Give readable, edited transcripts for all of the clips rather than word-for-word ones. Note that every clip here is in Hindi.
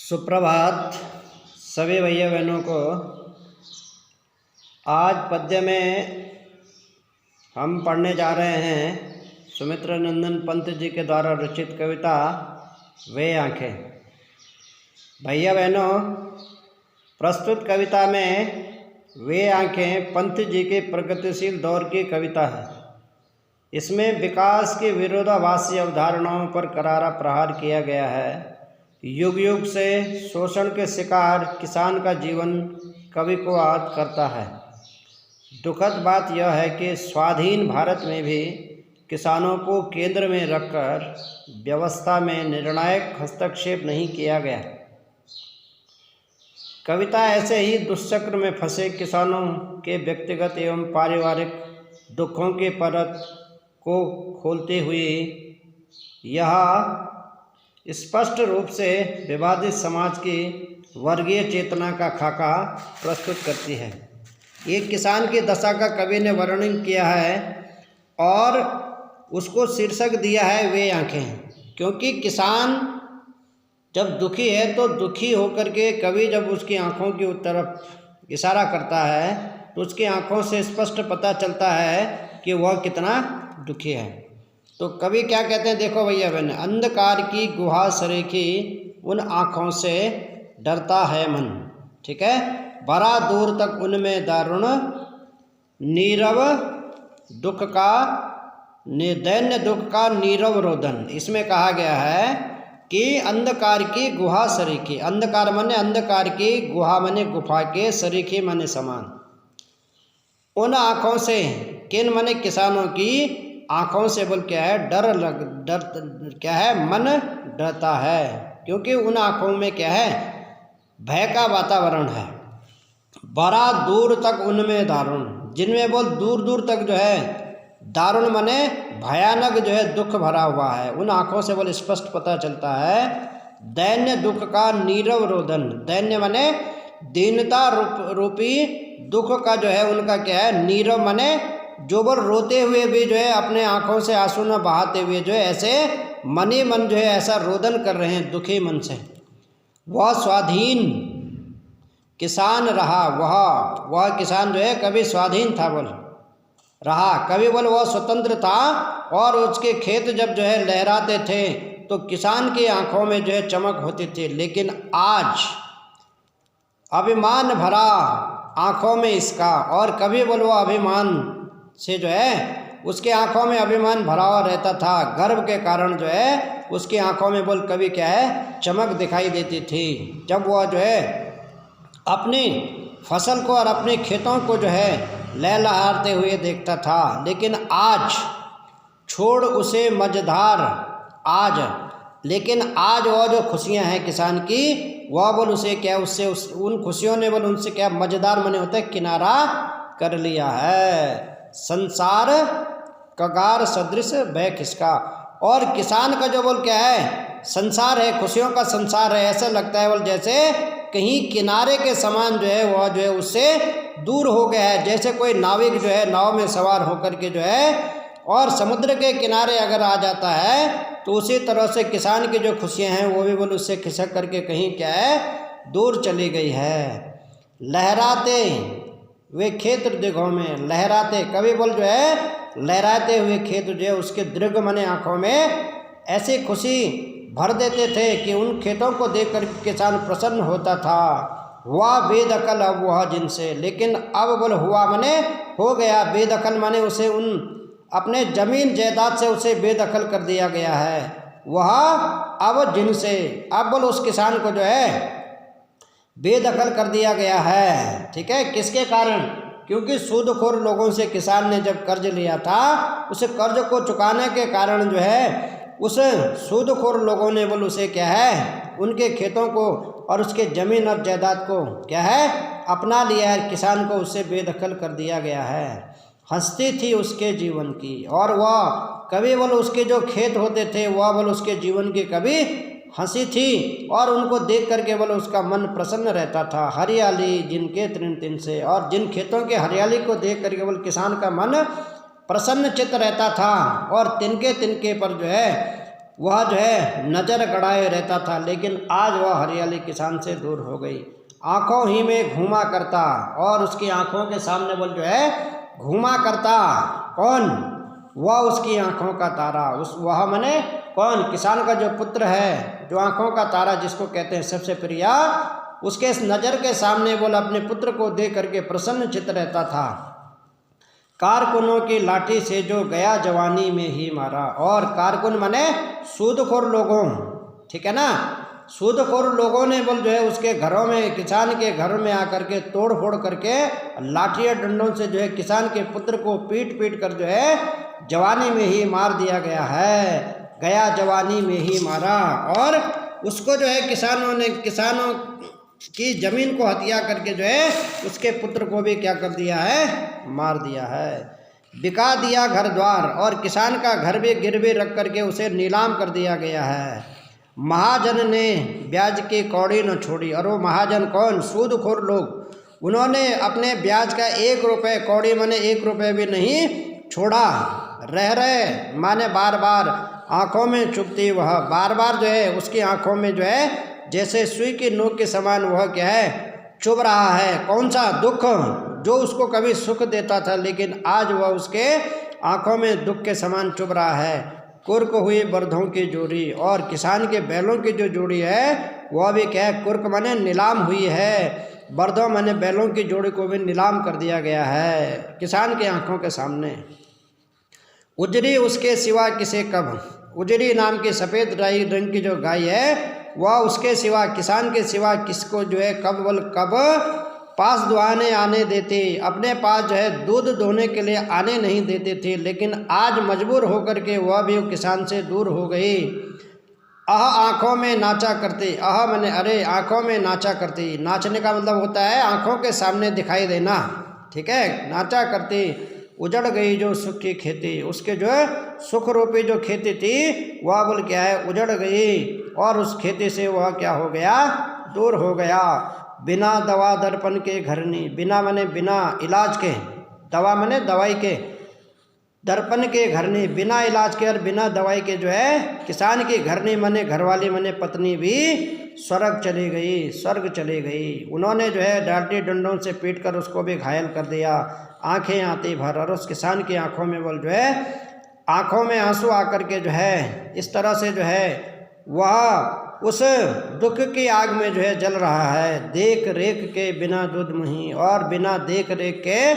सुप्रभात सभी भैया बहनों को। आज पद्य में हम पढ़ने जा रहे हैं सुमित्रा नंदन पंत जी के द्वारा रचित कविता वे आँखें। भैया बहनों, प्रस्तुत कविता में वे आँखें पंत जी के प्रगतिशील दौर की कविता है। इसमें विकास की विरोधाभासी अवधारणाओं पर करारा प्रहार किया गया है। युग युग से शोषण के शिकार किसान का जीवन कवि को याद करता है। दुखद बात यह है कि स्वाधीन भारत में भी किसानों को केंद्र में रखकर व्यवस्था में निर्णायक हस्तक्षेप नहीं किया गया। कविता ऐसे ही दुष्चक्र में फंसे किसानों के व्यक्तिगत एवं पारिवारिक दुखों के परत को खोलते हुए यह स्पष्ट रूप से विवादित समाज की वर्गीय चेतना का खाका प्रस्तुत करती है। एक किसान की दशा का कवि ने वर्णन किया है और उसको शीर्षक दिया है वे आँखें। क्योंकि किसान जब दुखी है तो दुखी होकर के कवि जब उसकी आँखों की तरफ इशारा करता है तो उसकी आँखों से स्पष्ट पता चलता है कि वह कितना दुखी है। तो कवि क्या कहते हैं, देखो भैया बहन, अंधकार की गुहा सरीखी उन आँखों से डरता है मन। ठीक है, बड़ा दूर तक उनमें दारुण नीरव दुख का दैन्य दुख का नीरव रोदन। इसमें कहा गया है कि अंधकार की गुहा सरीखी, अंधकार माने अंधकार की गुहा माने गुफा के, सरीखी माने समान, उन आँखों से, किन माने किसानों की आँखों से बोल क्या है, डर क्या है, मन डरता है। क्योंकि उन आँखों में क्या है, भय का वातावरण है। बड़ा दूर तक उनमें दारुण, जिनमें बोल दूर दूर तक जो है दारुण माने भयानक जो है दुख भरा हुआ है। उन आँखों से बोल स्पष्ट पता चलता है दैन्य दुख का नीरव रोदन। दैन्य माने दीनता रूपी दुख का जो है उनका क्या है, नीरव माने जो बोल रोते हुए भी जो है अपने आँखों से आंसू न बहाते हुए जो है ऐसे मनी मन जो है ऐसा रोदन कर रहे हैं दुखी मन से। वह स्वाधीन किसान रहा, वह किसान जो है कभी स्वाधीन था बोल रहा, कभी बोल वह स्वतंत्र था और उसके खेत जब जो है लहराते थे तो किसान की आंखों में जो है चमक होती थी। लेकिन आज अभिमान भरा आंखों में इसका, और कभी बोल वो अभिमान से जो है उसके आंखों में अभिमान भरा हुआ रहता था। गर्व के कारण जो है उसकी आंखों में बोल कभी क्या है, चमक दिखाई देती थी जब वह जो है अपनी फसल को और अपने खेतों को जो है लहलहाते हुए देखता था। लेकिन आज छोड़ उसे मझधार, लेकिन आज वह जो खुशियां हैं किसान की, वह बोल उसे क्या, उससे उन खुशियों ने बोल उनसे क्या मझधार मने होता है, किनारा कर लिया है। संसार कगार सदृश भय खिसका, और किसान का जो बोल क्या है संसार है, खुशियों का संसार है, ऐसा लगता है बोल जैसे कहीं किनारे के समान जो है वह जो है उससे दूर हो गया है। जैसे कोई नाविक जो है नाव में सवार होकर के जो है और समुद्र के किनारे अगर आ जाता है तो उसी तरह से किसान की जो खुशियां हैं वो भी बोल उससे खिसक करके कहीं क्या है, दूर चली गई है। लहराते वे खेत दृगों में, लहराते कभी बोल जो है लहराते हुए खेत जो है उसके दृग मने आँखों में ऐसी खुशी भर देते थे कि उन खेतों को देख कर किसान प्रसन्न होता था। हुआ बेदखल अब वह जिनसे, लेकिन अब बोल हुआ मने हो गया, बेदखल माने उसे उन अपने जमीन जायदाद से उसे बेदखल कर दिया गया है। वह अब जिनसे, अब बोल उस किसान को जो है बेदखल कर दिया गया है। ठीक है, किसके कारण, क्योंकि सूदखोर लोगों से किसान ने जब कर्ज लिया था उसे कर्ज को चुकाने के कारण जो है उस सूदखोर लोगों ने बोल उसे क्या है, उनके खेतों को और उसके ज़मीन और जायदाद को क्या है अपना लिया है। किसान को उससे बेदखल कर दिया गया है। हंसती थी उसके जीवन की, और वह कभी बोल उसके जो खेत होते थे वह बोल उसके जीवन की कभी हंसी थी, और उनको देख करके बोले उसका मन प्रसन्न रहता था। हरियाली जिनके तिन तिन से, और जिन खेतों के हरियाली को देख करके बोले किसान का मन प्रसन्न चित्त रहता था, और तिनके तिनके पर जो है वह जो है नज़र गड़ाए रहता था, लेकिन आज वह हरियाली किसान से दूर हो गई। आँखों ही में घूमा करता, और उसकी आँखों के सामने बोल जो है घूमा करता कौन? वह उसकी आँखों का तारा। वह मने कौन? किसान का जो पुत्र है, जो आँखों का तारा जिसको कहते हैं सबसे प्रिया, उसके नज़र के सामने बोल अपने पुत्र को देख करके प्रसन्न चित्त रहता था। कारकुनों की लाठी से जो गया जवानी में ही मारा। और कारकुन माने सूदखोर लोगों, ठीक है ना, सूदखोर लोगों ने बोल जो है उसके घरों में, किसान के घर में आकर के तोड़ फोड़ करके लाठियाँ डंडों से जो है किसान के पुत्र को पीट पीट कर जो है जवानी में ही मार दिया गया है। गया जवानी में ही मारा। और उसको जो है किसानों की जमीन को हत्या करके जो है उसके पुत्र को भी क्या कर दिया है? मार दिया है। बिका दिया घर द्वार, और किसान का घर भी गिरवी रख करके उसे नीलाम कर दिया गया है। महाजन ने ब्याज की कौड़ी न छोड़ी। और वो महाजन कौन? सूदखोर लोग। उन्होंने अपने ब्याज का 1 रुपये, कौड़ी माने 1 रुपये भी नहीं छोड़ा। रह रहे माने बार बार आँखों में चुभती, वह बार बार जो है उसकी आँखों में जो है जैसे सुई की नोक के समान वह क्या है? चुभ रहा है। कौन सा? दुख, जो उसको कभी सुख देता था, लेकिन आज वह उसके आँखों में दुख के समान चुभ रहा है। कुर्क हुई बर्धों की जोड़ी, और किसान के बैलों की जो जोड़ी है वह भी क्या है? कुर्क माने नीलाम हुई है। बर्धों माने बैलों की जोड़ी को भी नीलाम कर दिया गया है किसान के आँखों के सामने। उजरी उसके सिवा किसे कब। उजरी नाम की सफ़ेद रंग की जो गाय है वह उसके सिवा, किसान के सिवा किसको जो है कब पास दुआने आने देते, अपने पास जो है दूध दोहने के लिए आने नहीं देते थे, लेकिन आज मजबूर होकर के वह भी किसान से दूर हो गई। आँखों में नाचा करते। माने अरे आँखों में नाचा करती। नाचने का मतलब होता है आँखों के सामने दिखाई देना, ठीक है। नाचा करती। उजड़ गई जो सुख की खेती, उसके जो है सुख रूपी जो खेती थी वह बोल क्या है? उजड़ गई। और उस खेती से वह क्या हो गया? दूर हो गया। बिना दवा दर्पण के घरनी। बिना माने बिना इलाज के, दवा माने दवाई के, दर्पण के घरनी, बिना इलाज के और बिना दवाई के जो है किसान की घरनी माने घरवाली माने पत्नी भी स्वर्ग चली गई। उन्होंने जो है डांटी डंडों से पीट कर उसको भी घायल कर दिया। आंखें आती भर, और उस किसान की आंखों में बोल जो है आंखों में आंसू आकर के जो है इस तरह से जो है वह उस दुख की आग में जो है जल रहा है। देख रेख के बिना दूध मुही, और बिना देख रेख के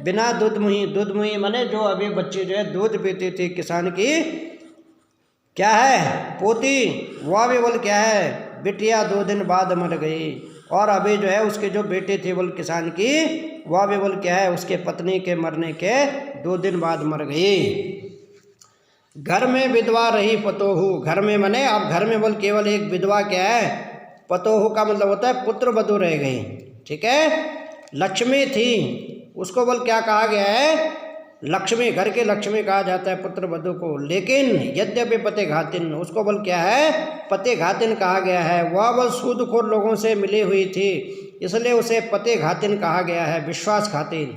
बिना दूध मुही माने जो अभी बच्ची जो है दूध पीती थी किसान की, क्या है? पोती। वह भी बोल क्या है? बिटिया 2 दिन बाद मर गई। और अभी जो है उसकी जो बेटी थी बोल किसान की, वह भी बोल क्या है? उसके पत्नी के मरने के 2 दिन बाद मर गई। घर में विधवा रही पतोहू। घर में माने अब घर में बोल केवल एक विधवा क्या है? पतोहू का मतलब होता है पुत्र वधू रह गई, ठीक है। लक्ष्मी थी, उसको बोल क्या कहा गया है? लक्ष्मी। घर के लक्ष्मी कहा जाता है पुत्र वधू को। लेकिन यद्यपि पते घातिन, उसको बोल क्या है? पते घातिन कहा गया है। वह बोल सूदखोर लोगों से मिली हुई थी, इसलिए उसे पते घातिन कहा गया है, विश्वासघातिन।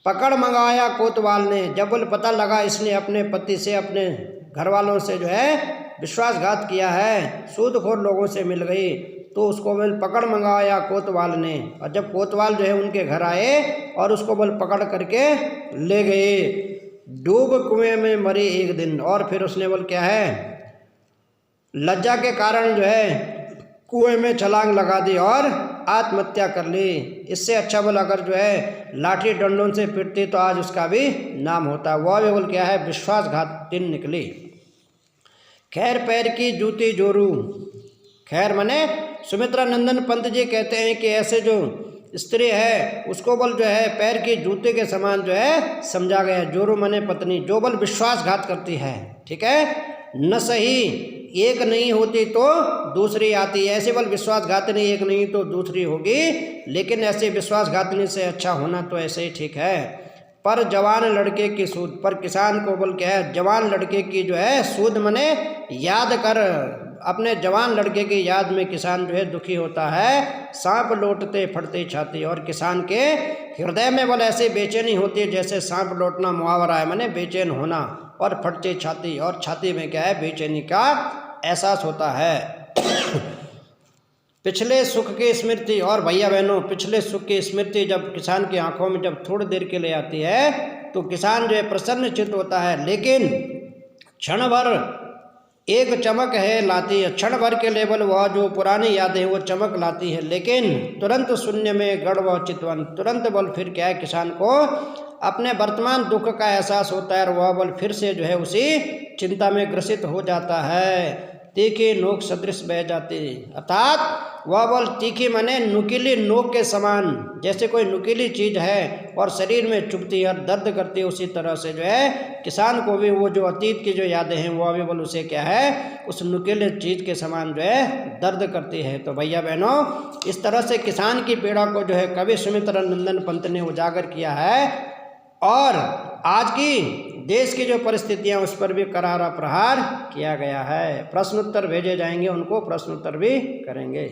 पकड़ मंगाया कोतवाल ने। जब बोल पता लगा इसने अपने पति से, अपने घर वालों से जो है विश्वासघात किया है, सूदखोर लोगों से मिल गई, तो उसको बोल पकड़ मंगाया कोतवाल ने। और जब कोतवाल जो है उनके घर आए और उसको बोल पकड़ करके ले गए। डूब कुएं में मरी एक दिन, और फिर उसने बोल क्या है? लज्जा के कारण जो है कुएं में छलांग लगा दी और आत्महत्या कर ली। इससे अच्छा बोल अगर जो है लाठी डंडों से पिटती तो आज उसका भी नाम होता। वह भी बोल क्या है? विश्वासघातिन निकली। खैर पैर की जूती जोरू। खैर माने सुमित्रा नंदन पंत जी कहते हैं कि ऐसे जो स्त्री है उसको बल जो है पैर की जूते के समान जो है समझा गया। जोरू माने पत्नी, जो बल विश्वासघात करती है, ठीक है। न सही एक नहीं होती तो दूसरी आती है। ऐसे बल विश्वासघातनी एक नहीं तो दूसरी होगी, लेकिन ऐसे विश्वासघातनी से अच्छा होना तो ऐसे ही ठीक है। पर जवान लड़के की सूद। पर किसान को बोल क्या है? जवान लड़के की जो है सूद मने याद कर, अपने जवान लड़के की याद में किसान जो है दुखी होता है। सांप लौटते फटते छाती। और किसान के हृदय में बोल ऐसे बेचैनी होती है जैसे सांप लौटना मुहावरा है, माने बेचैन होना। और फटती छाती, और छाती में क्या है, बेचैनी का एहसास होता है। पिछले सुख की स्मृति, और भैया बहनों पिछले सुख की स्मृति जब किसान की आंखों में जब थोड़ी देर के लिए आती है तो किसान जो है प्रसन्न चित्त होता है, लेकिन क्षण भर एक चमक है लाती है, क्षण भर के लिए बल वह जो पुरानी यादें वो चमक लाती है, लेकिन तुरंत शून्य में गढ़ व चितवन, तुरंत बल फिर क्या है, किसान को अपने वर्तमान दुख का एहसास होता है और वह बल फिर से जो है उसी चिंता में ग्रसित हो जाता है। तीखी नोक सदृश बह जाती, अर्थात वह बल तीखी माने नुकीली नोक के समान, जैसे कोई नुकीली चीज है और शरीर में चुभती है और दर्द करती है, उसी तरह से जो है किसान को भी वो जो अतीत की जो यादें हैं वो अभी बल उसे क्या है, उस नुकीले चीज के समान जो है दर्द करती है। तो भैया बहनों इस तरह से किसान की पीड़ा को जो है कवि सुमित्रा नंदन पंत ने उजागर किया है, और आज की देश की जो परिस्थितियां उस पर भी करारा प्रहार किया गया है। प्रश्न उत्तर भेजे जाएंगे, उनको प्रश्न उत्तर भी करेंगे।